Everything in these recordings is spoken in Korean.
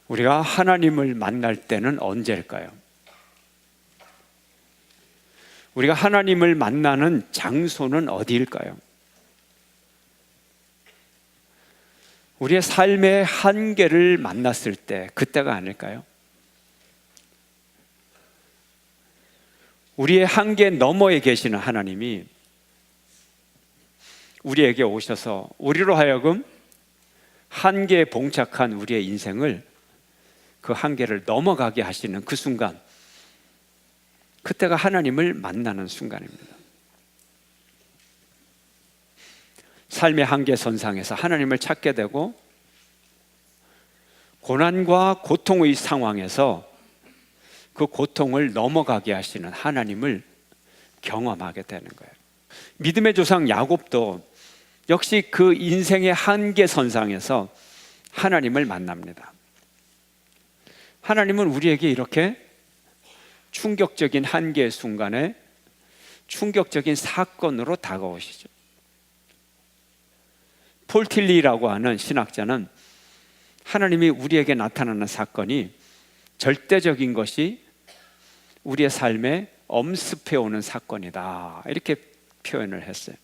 우리가 하나님을 만날 때는 언제일까요? 우리가 하나님을 만나는 장소는 어디일까요? 우리의 삶의 한계를 만났을 때, 그때가 아닐까요? 우리의 한계 너머에 계시는 하나님이 우리에게 오셔서 우리로 하여금 한계에 봉착한 우리의 인생을, 그 한계를 넘어가게 하시는 그 순간, 그때가 하나님을 만나는 순간입니다. 삶의 한계선상에서 하나님을 찾게 되고, 고난과 고통의 상황에서 그 고통을 넘어가게 하시는 하나님을 경험하게 되는 거예요. 믿음의 조상 야곱도 역시 그 인생의 한계선상에서 하나님을 만납니다. 하나님은 우리에게 이렇게 충격적인 한계의 순간에 충격적인 사건으로 다가오시죠. 폴 틸리라고 하는 신학자는 하나님이 우리에게 나타나는 사건이 절대적인 것이 우리의 삶에 엄습해오는 사건이다, 이렇게 표현을 했어요.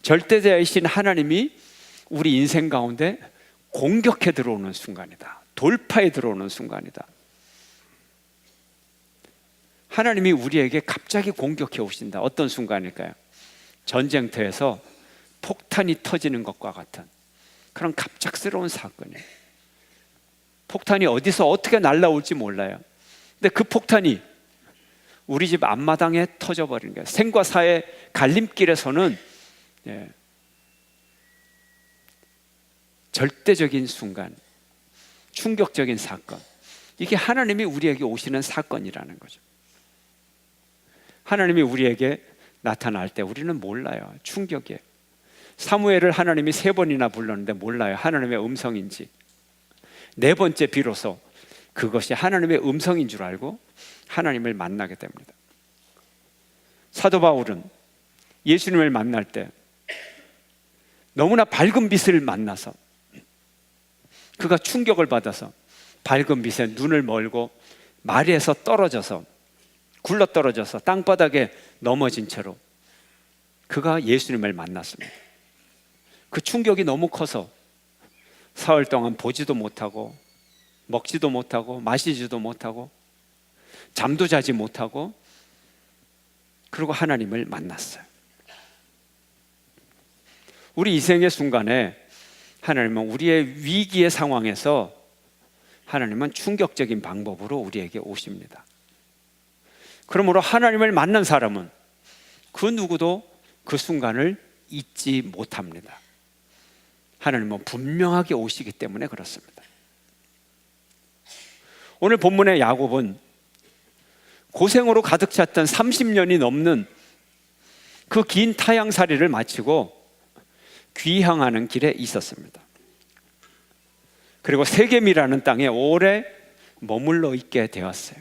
절대자이신 하나님이 우리 인생 가운데 공격해 들어오는 순간이다, 돌파해 들어오는 순간이다. 하나님이 우리에게 갑자기 공격해 오신다. 어떤 순간일까요? 전쟁터에서 폭탄이 터지는 것과 같은 그런 갑작스러운 사건이에요. 폭탄이 어디서 어떻게 날아올지 몰라요. 근데 그 폭탄이 우리 집 앞마당에 터져버리는 거예요. 생과 사의 갈림길에서는 절대적인 순간, 충격적인 사건, 이게 하나님이 우리에게 오시는 사건이라는 거죠. 하나님이 우리에게 나타날 때 우리는 몰라요. 충격이에요. 사무엘을 하나님이 3번이나 불렀는데 몰라요, 하나님의 음성인지. 4번째 비로소 그것이 하나님의 음성인 줄 알고 하나님을 만나게 됩니다. 사도 바울은 예수님을 만날 때 너무나 밝은 빛을 만나서 그가 충격을 받아서 밝은 빛에 눈을 멀고 마리에서 떨어져서, 굴러 떨어져서 땅바닥에 넘어진 채로 그가 예수님을 만났습니다. 그 충격이 너무 커서 사흘 동안 보지도 못하고 먹지도 못하고 마시지도 못하고 잠도 자지 못하고, 그리고 하나님을 만났어요. 우리 인생의 순간에 하나님은 우리의 위기의 상황에서 하나님은 충격적인 방법으로 우리에게 오십니다. 그러므로 하나님을 만난 사람은 그 누구도 그 순간을 잊지 못합니다. 하나님은 분명하게 오시기 때문에 그렇습니다. 오늘 본문의 야곱은 고생으로 가득 찼던 30년이 넘는 그 긴 타향살이를 마치고 귀향하는 길에 있었습니다. 그리고 세겜이라는 땅에 오래 머물러 있게 되었어요.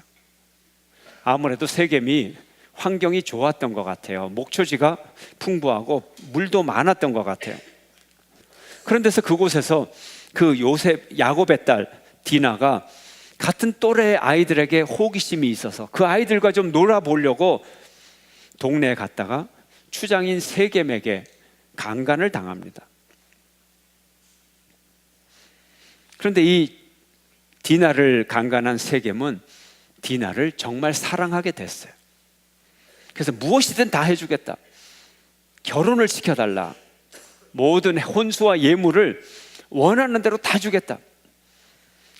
아무래도 세겜이 환경이 좋았던 것 같아요. 목초지가 풍부하고 물도 많았던 것 같아요. 그런데서 그곳에서 그 야곱의 딸 디나가 같은 또래의 아이들에게 호기심이 있어서 그 아이들과 좀 놀아보려고 동네에 갔다가 추장인 세겜에게 강간을 당합니다. 그런데 이 디나를 강간한 세겜은 디나를 정말 사랑하게 됐어요. 그래서 무엇이든 다 해주겠다, 결혼을 시켜달라, 모든 혼수와 예물을 원하는 대로 다 주겠다.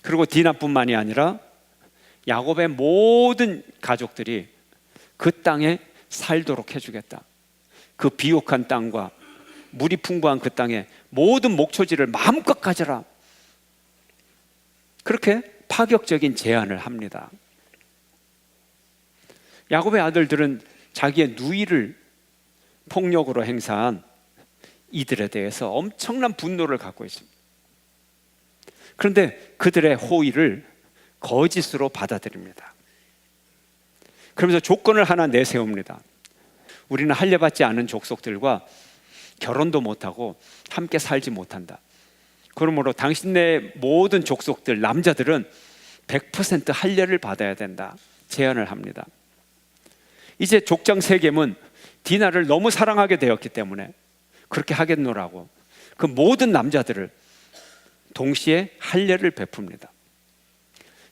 그리고 디나뿐만이 아니라 야곱의 모든 가족들이 그 땅에 살도록 해주겠다. 그 비옥한 땅과 물이 풍부한 그 땅에 모든 목초지를 마음껏 가져라. 그렇게 파격적인 제안을 합니다. 야곱의 아들들은 자기의 누이를 폭력으로 행사한 이들에 대해서 엄청난 분노를 갖고 있습니다. 그런데 그들의 호의를 거짓으로 받아들입니다. 그러면서 조건을 하나 내세웁니다. 우리는 할례받지 않은 족속들과 결혼도 못하고 함께 살지 못한다. 그러므로 당신네 모든 족속들 남자들은 100% 할례를 받아야 된다 제안을 합니다. 이제 족장 세겜은 디나를 너무 사랑하게 되었기 때문에 그렇게 하겠노라고 그 모든 남자들을 동시에 할례를 베풉니다.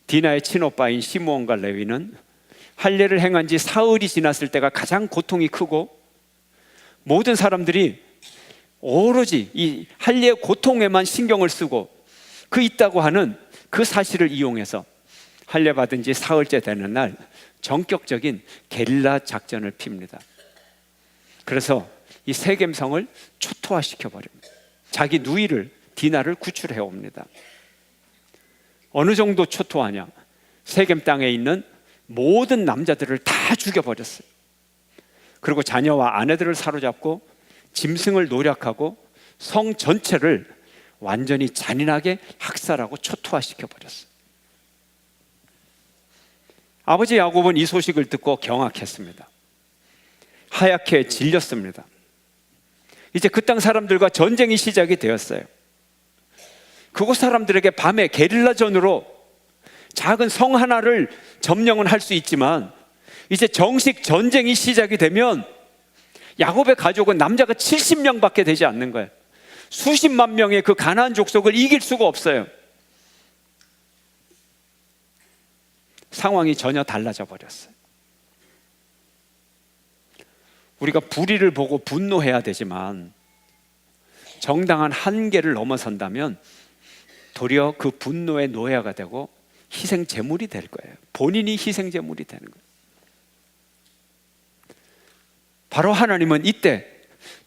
디나의 친오빠인 시므온과 레위는 할례를 행한 지 사흘이 지났을 때가 가장 고통이 크고 모든 사람들이 오로지 이 할례의 고통에만 신경을 쓰고 그 있다고 하는 그 사실을 이용해서 할례 받은 지 사흘째 되는 날 전격적인 게릴라 작전을 핍니다. 그래서 이 세겜성을 초토화시켜 버립니다. 자기 누이를 디나를 구출해 옵니다. 어느 정도 초토화냐? 세겜 땅에 있는 모든 남자들을 다 죽여버렸어요. 그리고 자녀와 아내들을 사로잡고 짐승을 노략하고 성 전체를 완전히 잔인하게 학살하고 초토화시켜 버렸어요. 아버지 야곱은 이 소식을 듣고 경악했습니다. 하얗게 질렸습니다. 이제 그 땅 사람들과 전쟁이 시작이 되었어요. 그곳 사람들에게 밤에 게릴라전으로 작은 성 하나를 점령은 할 수 있지만 이제 정식 전쟁이 시작이 되면 야곱의 가족은 남자가 70명밖에 되지 않는 거예요. 수십만 명의 그 가나안 족속을 이길 수가 없어요. 상황이 전혀 달라져 버렸어요. 우리가 불의를 보고 분노해야 되지만 정당한 한계를 넘어선다면 도리어 그 분노의 노예가 되고 희생 제물이 될 거예요. 본인이 희생 제물이 되는 거예요. 바로 하나님은 이때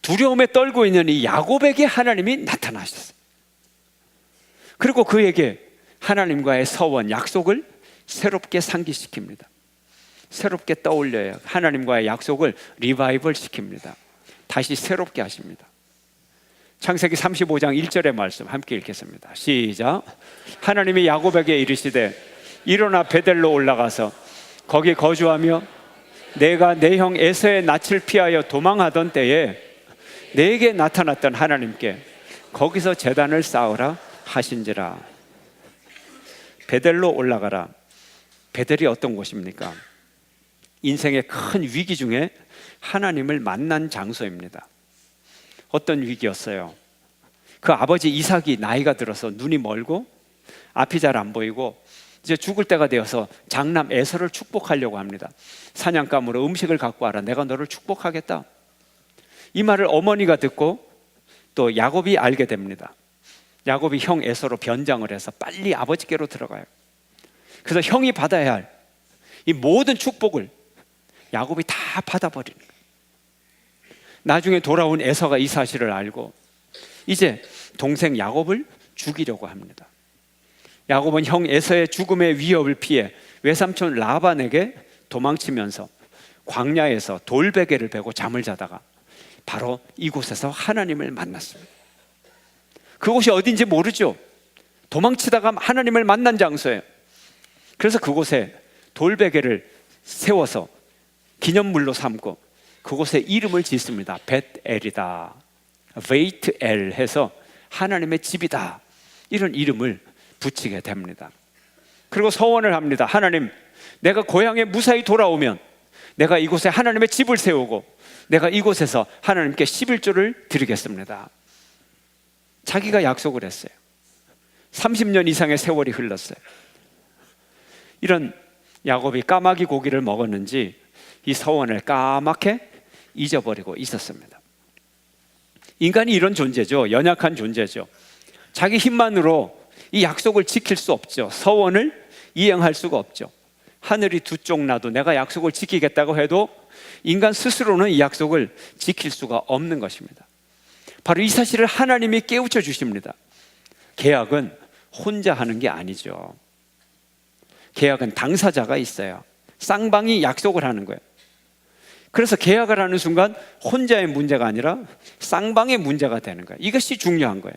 두려움에 떨고 있는 이 야곱에게 하나님이 나타나셨어요. 그리고 그에게 하나님과의 서원, 약속을 새롭게 상기시킵니다. 새롭게 떠올려요. 하나님과의 약속을 리바이벌 시킵니다. 다시 새롭게 하십니다. 창세기 35장 1절의 말씀 함께 읽겠습니다. 시작. 하나님이 야곱에게 이르시되 일어나 베델로 올라가서 거기 거주하며 내가 내 형 에서의 낯을 피하여 도망하던 때에 내게 나타났던 하나님께 거기서 제단을 쌓으라 하신지라. 베델로 올라가라. 베델이 어떤 곳입니까? 인생의 큰 위기 중에 하나님을 만난 장소입니다. 어떤 위기였어요? 그 아버지 이삭이 나이가 들어서 눈이 멀고 앞이 잘 안 보이고 이제 죽을 때가 되어서 장남 에서를 축복하려고 합니다. 사냥감으로 음식을 갖고 와라. 내가 너를 축복하겠다. 이 말을 어머니가 듣고 또 야곱이 알게 됩니다. 야곱이 형 에서로 변장을 해서 빨리 아버지께로 들어가요. 그래서 형이 받아야 할 이 모든 축복을 야곱이 다 받아버리는 거예요. 나중에 돌아온 에서가 이 사실을 알고 이제 동생 야곱을 죽이려고 합니다. 야곱은 형 에서의 죽음의 위협을 피해 외삼촌 라반에게 도망치면서 광야에서 돌베개를 베고 잠을 자다가 바로 이곳에서 하나님을 만났습니다. 그곳이 어딘지 모르죠. 도망치다가 하나님을 만난 장소예요. 그래서 그곳에 돌베개를 세워서 기념물로 삼고 그곳에 이름을 짓습니다. 벳엘이다, 베이트엘 해서 하나님의 집이다, 이런 이름을 붙이게 됩니다. 그리고 서원을 합니다. 하나님, 내가 고향에 무사히 돌아오면 내가 이곳에 하나님의 집을 세우고 내가 이곳에서 하나님께 11조를 드리겠습니다. 자기가 약속을 했어요. 30년 이상의 세월이 흘렀어요. 이런 야곱이 까마귀 고기를 먹었는지 이 서원을 까맣게 잊어버리고 있었습니다. 인간이 이런 존재죠. 연약한 존재죠. 자기 힘만으로 이 약속을 지킬 수 없죠. 서원을 이행할 수가 없죠. 하늘이 두 쪽 나도 내가 약속을 지키겠다고 해도 인간 스스로는 이 약속을 지킬 수가 없는 것입니다. 바로 이 사실을 하나님이 깨우쳐 주십니다. 계약은 혼자 하는 게 아니죠. 계약은 당사자가 있어요. 쌍방이 약속을 하는 거예요. 그래서 계약을 하는 순간 혼자의 문제가 아니라 쌍방의 문제가 되는 거예요. 이것이 중요한 거예요.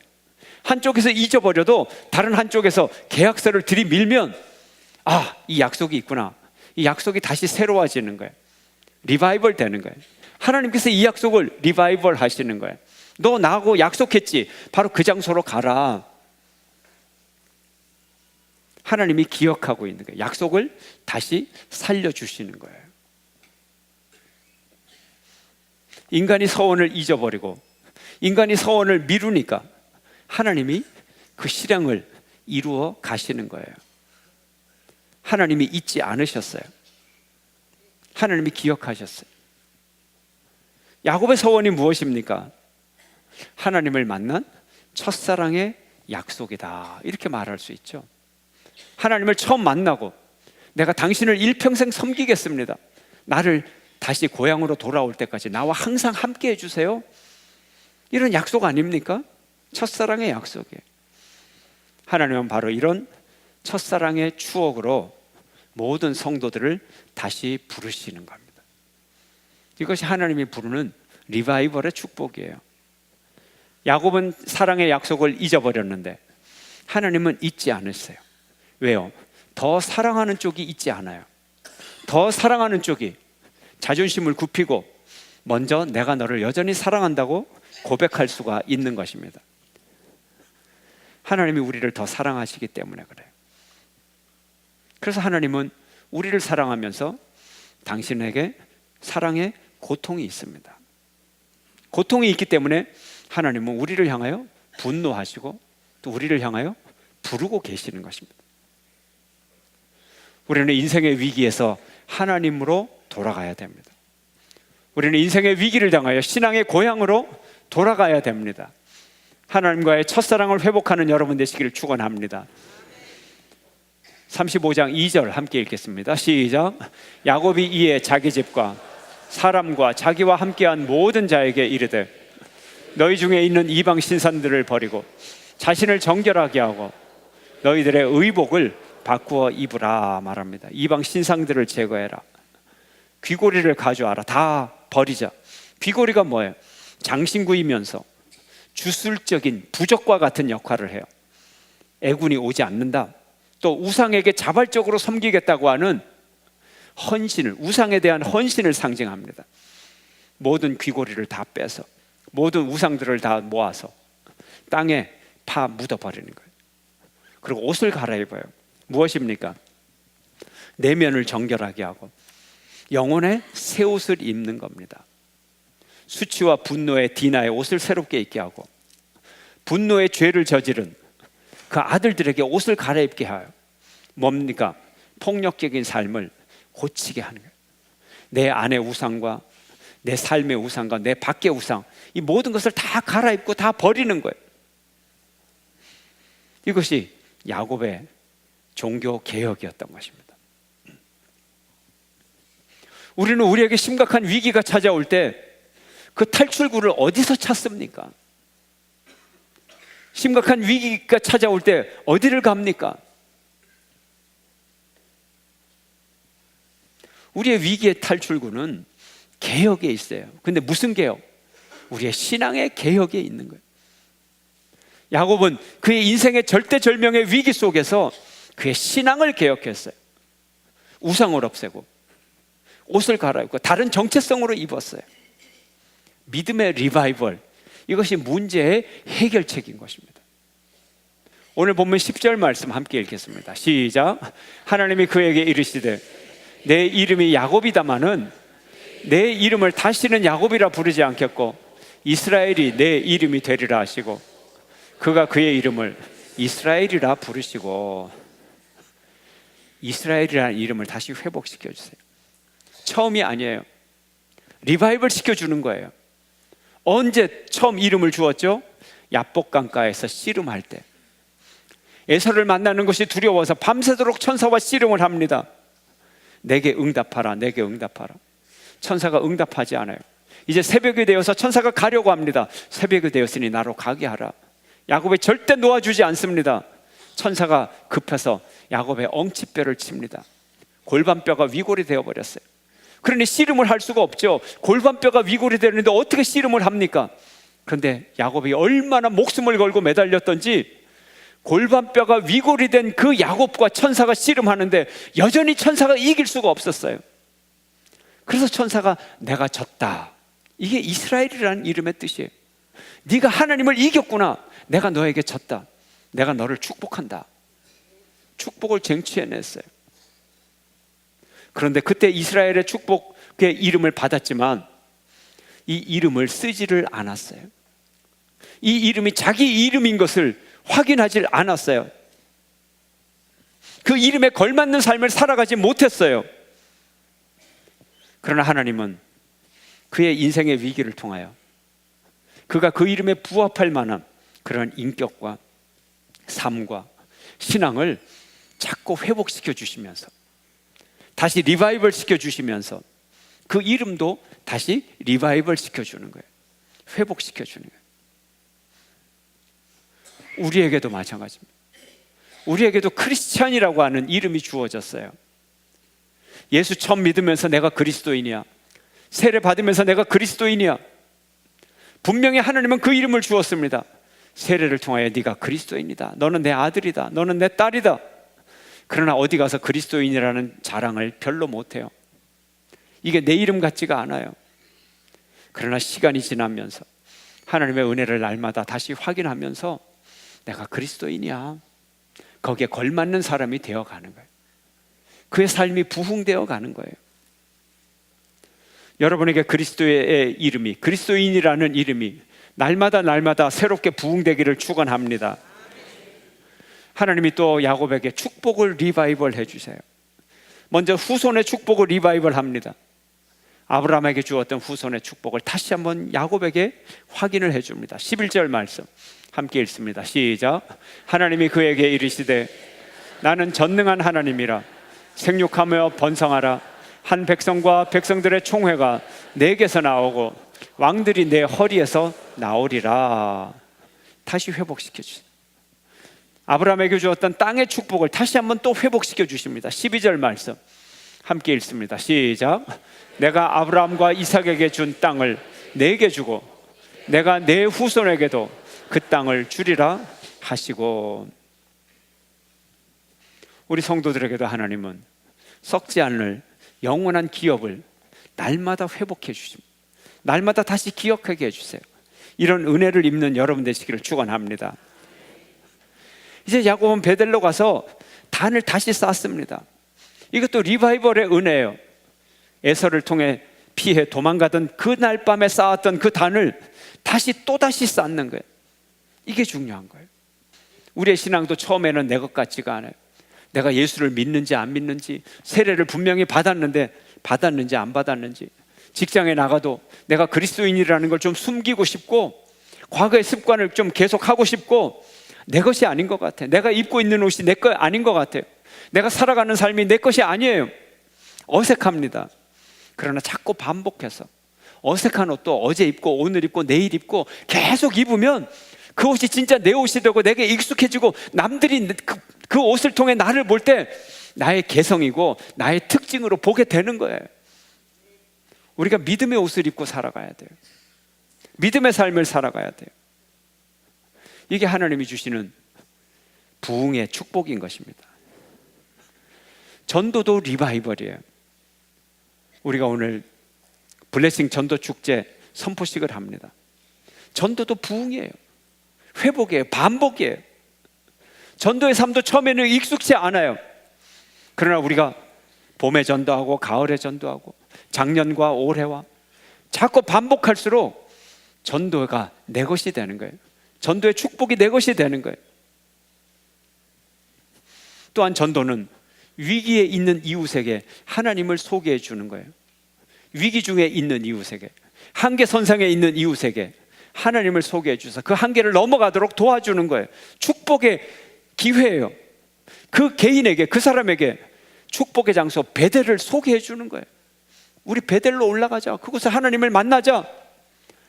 한쪽에서 잊어버려도 다른 한쪽에서 계약서를 들이밀면 이 약속이 있구나. 이 약속이 다시 새로워지는 거예요. 리바이벌 되는 거예요. 하나님께서 이 약속을 리바이벌 하시는 거예요. 너 나하고 약속했지? 바로 그 장소로 가라. 하나님이 기억하고 있는 거예요. 약속을 다시 살려주시는 거예요. 인간이 서원을 잊어버리고 인간이 서원을 미루니까 하나님이 그 실행을 이루어 가시는 거예요. 하나님이 잊지 않으셨어요. 하나님이 기억하셨어요. 야곱의 서원이 무엇입니까? 하나님을 만난 첫사랑의 약속이다, 이렇게 말할 수 있죠. 하나님을 처음 만나고 내가 당신을 일평생 섬기겠습니다, 나를 다시 고향으로 돌아올 때까지 나와 항상 함께 해주세요, 이런 약속 아닙니까? 첫사랑의 약속이에요. 하나님은 바로 이런 첫사랑의 추억으로 모든 성도들을 다시 부르시는 겁니다. 이것이 하나님이 부르는 리바이벌의 축복이에요. 야곱은 사랑의 약속을 잊어버렸는데 하나님은 잊지 않으세요. 왜요? 더 사랑하는 쪽이 있지 않아요. 더 사랑하는 쪽이 자존심을 굽히고 먼저 내가 너를 여전히 사랑한다고 고백할 수가 있는 것입니다. 하나님이 우리를 더 사랑하시기 때문에 그래요. 그래서 하나님은 우리를 사랑하면서 당신에게 사랑의 고통이 있습니다. 고통이 있기 때문에 하나님은 우리를 향하여 분노하시고 또 우리를 향하여 부르고 계시는 것입니다. 우리는 인생의 위기에서 하나님으로 돌아가야 됩니다. 우리는 인생의 위기를 당하여 신앙의 고향으로 돌아가야 됩니다. 하나님과의 첫사랑을 회복하는 여러분 되시기를 축원합니다. 35장 2절 함께 읽겠습니다. 시작. 야곱이 이에 자기 집과 사람과 자기와 함께한 모든 자에게 이르되 너희 중에 있는 이방 신산들을 버리고 자신을 정결하게 하고 너희들의 의복을 바꾸어 입으라 말합니다. 이방 신상들을 제거해라. 귀고리를 가져와라. 다 버리자. 귀고리가 뭐예요? 장신구이면서 주술적인 부적과 같은 역할을 해요. 애군이 오지 않는다. 또 우상에게 자발적으로 섬기겠다고 하는 헌신을, 우상에 대한 헌신을 상징합니다. 모든 귀고리를 다 빼서 모든 우상들을 다 모아서 땅에 파 묻어버리는 거예요. 그리고 옷을 갈아입어요. 무엇입니까? 내면을 정결하게 하고 영혼의 새 옷을 입는 겁니다. 수치와 분노의 디나의 옷을 새롭게 입게 하고 분노의 죄를 저지른 그 아들들에게 옷을 갈아입게 하여 뭡니까? 폭력적인 삶을 고치게 하는 거예요. 내 안의 우상과 내 삶의 우상과 내 밖의 우상, 이 모든 것을 다 갈아입고 다 버리는 거예요. 이것이 야곱의 종교 개혁이었던 것입니다. 우리는 우리에게 심각한 위기가 찾아올 때 그 탈출구를 어디서 찾습니까? 심각한 위기가 찾아올 때 어디를 갑니까? 우리의 위기의 탈출구는 개혁에 있어요. 근데 무슨 개혁? 우리의 신앙의 개혁에 있는 거예요. 야곱은 그의 인생의 절대절명의 위기 속에서 그의 신앙을 개혁했어요. 우상을 없애고 옷을 갈아입고 다른 정체성으로 입었어요. 믿음의 리바이벌, 이것이 문제의 해결책인 것입니다. 오늘 본문 10절 말씀 함께 읽겠습니다. 시작. 하나님이 그에게 이르시되 내 이름이 야곱이다마는 내 이름을 다시는 야곱이라 부르지 않겠고 이스라엘이 내 이름이 되리라 하시고 그가 그의 이름을 이스라엘이라 부르시고, 이스라엘이라는 이름을 다시 회복시켜 주세요. 처음이 아니에요. 리바이벌 시켜주는 거예요. 언제 처음 이름을 주었죠? 야복 강가에서 씨름할 때. 에서를 만나는 것이 두려워서 밤새도록 천사와 씨름을 합니다. 내게 응답하라, 내게 응답하라. 천사가 응답하지 않아요. 이제 새벽이 되어서 천사가 가려고 합니다. 새벽이 되었으니 나로 가게 하라. 야곱이 절대 놓아주지 않습니다. 천사가 급해서 야곱의 엉치뼈를 칩니다. 골반뼈가 위골이 되어버렸어요. 그러니 씨름을 할 수가 없죠. 골반뼈가 위골이 되는데 어떻게 씨름을 합니까? 그런데 야곱이 얼마나 목숨을 걸고 매달렸던지 골반뼈가 위골이 된 그 야곱과 천사가 씨름하는데 여전히 천사가 이길 수가 없었어요. 그래서 천사가 내가 졌다. 이게 이스라엘이라는 이름의 뜻이에요. 네가 하나님을 이겼구나. 내가 너에게 졌다. 내가 너를 축복한다. 축복을 쟁취해냈어요. 그런데 그때 이스라엘의 축복의 이름을 받았지만 이 이름을 쓰지를 않았어요. 이 이름이 자기 이름인 것을 확인하지 않았어요. 그 이름에 걸맞는 삶을 살아가지 못했어요. 그러나 하나님은 그의 인생의 위기를 통하여 그가 그 이름에 부합할 만한 그런 인격과 삶과 신앙을 자꾸 회복시켜 주시면서, 다시 리바이벌 시켜 주시면서, 그 이름도 다시 리바이벌 시켜 주는 거예요. 회복시켜 주는 거예요. 우리에게도 마찬가지입니다. 우리에게도 크리스찬이라고 하는 이름이 주어졌어요. 예수 처음 믿으면서 내가 그리스도인이야, 세례 받으면서 내가 그리스도인이야, 분명히 하나님은 그 이름을 주었습니다. 세례를 통하여 네가 그리스도인이다, 너는 내 아들이다, 너는 내 딸이다. 그러나 어디 가서 그리스도인이라는 자랑을 별로 못해요. 이게 내 이름 같지가 않아요. 그러나 시간이 지나면서 하나님의 은혜를 날마다 다시 확인하면서 내가 그리스도인이야, 거기에 걸맞는 사람이 되어가는 거예요. 그의 삶이 부흥되어 가는 거예요. 여러분에게 그리스도의 이름이, 그리스도인이라는 이름이 날마다 새롭게 부흥되기를 축원합니다. 하나님이 또 야곱에게 축복을 리바이벌 해주세요. 먼저 후손의 축복을 리바이벌 합니다. 아브라함에게 주었던 후손의 축복을 다시 한번 야곱에게 확인을 해줍니다. 11절 말씀 함께 읽습니다. 시작. 하나님이 그에게 이르시되 나는 전능한 하나님이라, 생육하며 번성하라. 한 백성과 백성들의 총회가 내게서 나오고 왕들이 내 허리에서 나오리라. 다시 회복시켜 주세요. 아브라함에게 주었던 땅의 축복을 다시 한번 또 회복시켜 주십니다. 12절 말씀 함께 읽습니다. 시작. 내가 아브라함과 이삭에게 준 땅을 내게 주고 내가 내 후손에게도 그 땅을 주리라 하시고. 우리 성도들에게도 하나님은 썩지 않을 영원한 기업을 날마다 회복해 주십니다. 날마다 다시 기억하게 해주세요. 이런 은혜를 입는 여러분 되시기를 축원합니다. 이제 야곱은 베델로 가서 단을 다시 쌓습니다. 이것도 리바이벌의 은혜예요. 에서를 통해 피해 도망가던 그날 밤에 쌓았던 그 단을 다시 또다시 쌓는 거예요. 이게 중요한 거예요. 우리의 신앙도 처음에는 내 것 같지가 않아요. 내가 예수를 믿는지 안 믿는지, 세례를 분명히 받았는데 받았는지 안 받았는지, 직장에 나가도 내가 그리스도인이라는 걸 좀 숨기고 싶고, 과거의 습관을 좀 계속하고 싶고, 내 것이 아닌 것 같아. 내가 입고 있는 옷이 내 거 아닌 것 같아요. 내가 살아가는 삶이 내 것이 아니에요. 어색합니다. 그러나 자꾸 반복해서 어색한 옷도 어제 입고 오늘 입고 내일 입고 계속 입으면 그 옷이 진짜 내 옷이 되고 내게 익숙해지고, 남들이 그 옷을 통해 나를 볼 때 나의 개성이고 나의 특징으로 보게 되는 거예요. 우리가 믿음의 옷을 입고 살아가야 돼요. 믿음의 삶을 살아가야 돼요. 이게 하나님이 주시는 부흥의 축복인 것입니다. 전도도 리바이벌이에요. 우리가 오늘 블레싱 전도 축제 선포식을 합니다. 전도도 부흥이에요. 회복이에요. 반복이에요. 전도의 삶도 처음에는 익숙치 않아요. 그러나 우리가 봄에 전도하고 가을에 전도하고 작년과 올해와 자꾸 반복할수록 전도가 내 것이 되는 거예요. 전도의 축복이 내 것이 되는 거예요. 또한 전도는 위기에 있는 이웃에게 하나님을 소개해 주는 거예요. 위기 중에 있는 이웃에게, 한계선상에 있는 이웃에게 하나님을 소개해 주셔서 그 한계를 넘어가도록 도와주는 거예요. 축복의 기회예요. 그 개인에게, 그 사람에게 축복의 장소 베델을 소개해 주는 거예요. 우리 베델로 올라가자. 그곳에 하나님을 만나자.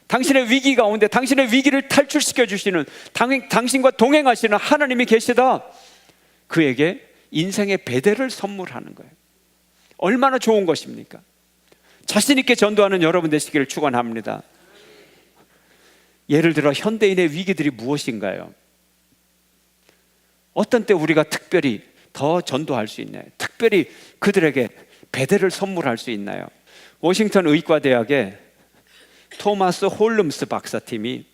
당신의 위기 가운데 당신의 위기를 탈출시켜 주시는, 당신과 동행하시는 하나님이 계시다. 그에게 인생의 베델을 선물하는 거예요. 얼마나 좋은 것입니까? 자신 있게 전도하는 여러분 되시기를 축원합니다. 예를 들어 현대인의 위기들이 무엇인가요? 어떤 때 우리가 특별히 더 전도할 수 있나요? 특별히 그들에게 베델을 선물할 수 있나요? 워싱턴 의과대학의 토마스 홀름스 박사팀이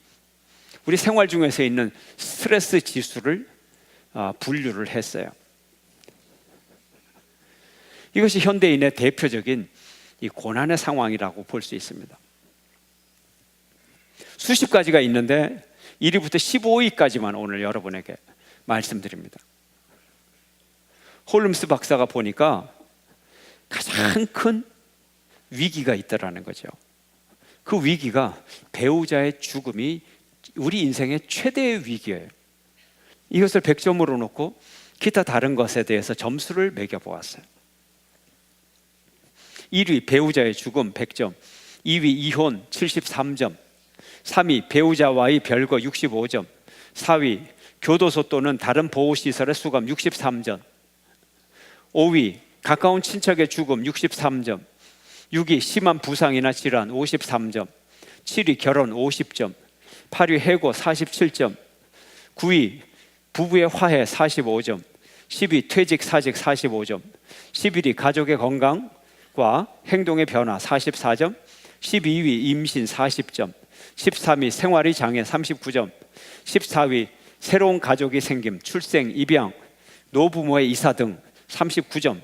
우리 생활 중에서 있는 스트레스 지수를 분류를 했어요. 이것이 현대인의 대표적인 이 고난의 상황이라고 볼 수 있습니다. 수십 가지가 있는데 1위부터 15위까지만 오늘 여러분에게 말씀드립니다. 홀름스 박사가 보니까 가장 큰 위기가 있다라는 거죠. 그 위기가 배우자의 죽음이 우리 인생의 최대의 위기예요. 이것을 100점으로 놓고 기타 다른 것에 대해서 점수를 매겨보았어요. 1위 배우자의 죽음 100점, 2위 이혼 73점, 3위 배우자와의 별거 65점, 4위 교도소 또는 다른 보호시설의 수감 63점, 5위 가까운 친척의 죽음 63점, 6위 심한 부상이나 질환 53점, 7위 결혼 50점, 8위 해고 47점, 9위 부부의 화해 45점, 10위 퇴직 사직 45점, 11위 가족의 건강과 행동의 변화 44점, 12위 임신 40점, 13위 생활의 장애 39점, 14위 새로운 가족이 생김, 출생, 입양, 노부모의 이사 등 39점,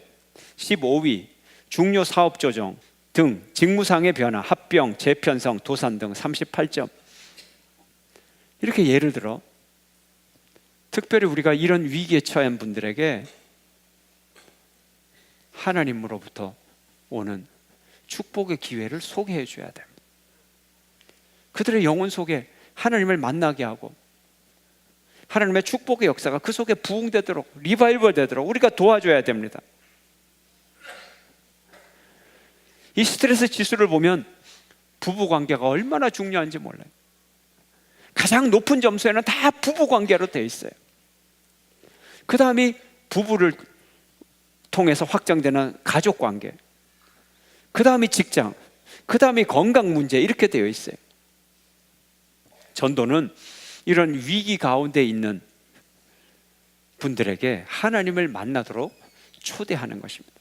15위 중요 사업 조정 등 직무상의 변화, 합병, 재편성, 도산 등 38점. 이렇게 예를 들어 특별히 우리가 이런 위기에 처한 분들에게 하나님으로부터 오는 축복의 기회를 소개해 줘야 됩니다. 그들의 영혼 속에 하나님을 만나게 하고 하나님의 축복의 역사가 그 속에 부흥되도록, 리바이벌 되도록 우리가 도와줘야 됩니다. 이 스트레스 지수를 보면 부부관계가 얼마나 중요한지 몰라요. 가장 높은 점수에는 다 부부관계로 되어 있어요. 그 다음이 부부를 통해서 확장되는 가족관계, 그 다음이 직장, 그 다음이 건강 문제, 이렇게 되어 있어요. 전도는 이런 위기 가운데 있는 분들에게 하나님을 만나도록 초대하는 것입니다.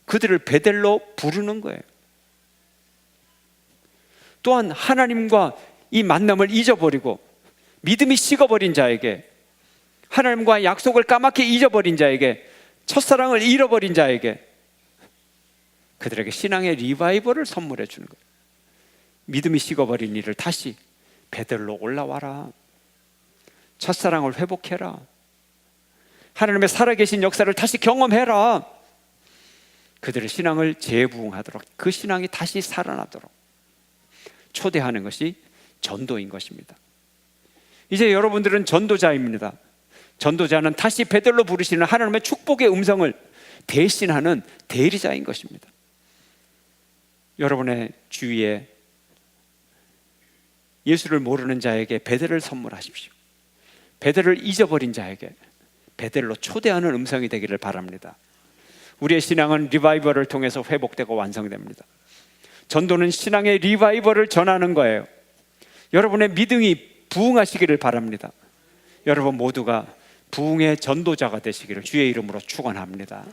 그들을 베델로 부르는 거예요. 또한 하나님과 이 만남을 잊어버리고 믿음이 식어버린 자에게, 하나님과 약속을 까맣게 잊어버린 자에게, 첫사랑을 잃어버린 자에게 그들에게 신앙의 리바이벌을 선물해 주는 거예요. 믿음이 식어버린 이를 다시 베델로 올라와라. 첫사랑을 회복해라. 하나님의 살아계신 역사를 다시 경험해라. 그들의 신앙을 재부흥하도록, 그 신앙이 다시 살아나도록 초대하는 것이 전도인 것입니다. 이제 여러분들은 전도자입니다. 전도자는 다시 베델로 부르시는 하나님의 축복의 음성을 대신하는 대리자인 것입니다. 여러분의 주위에 예수를 모르는 자에게 베델을 선물하십시오. 베델을 잊어버린 자에게 베델로 초대하는 음성이 되기를 바랍니다. 우리의 신앙은 리바이벌을 통해서 회복되고 완성됩니다. 전도는 신앙의 리바이벌을 전하는 거예요. 여러분의 믿음이 부흥하시기를 바랍니다. 여러분 모두가 부흥의 전도자가 되시기를 주의 이름으로 축원합니다.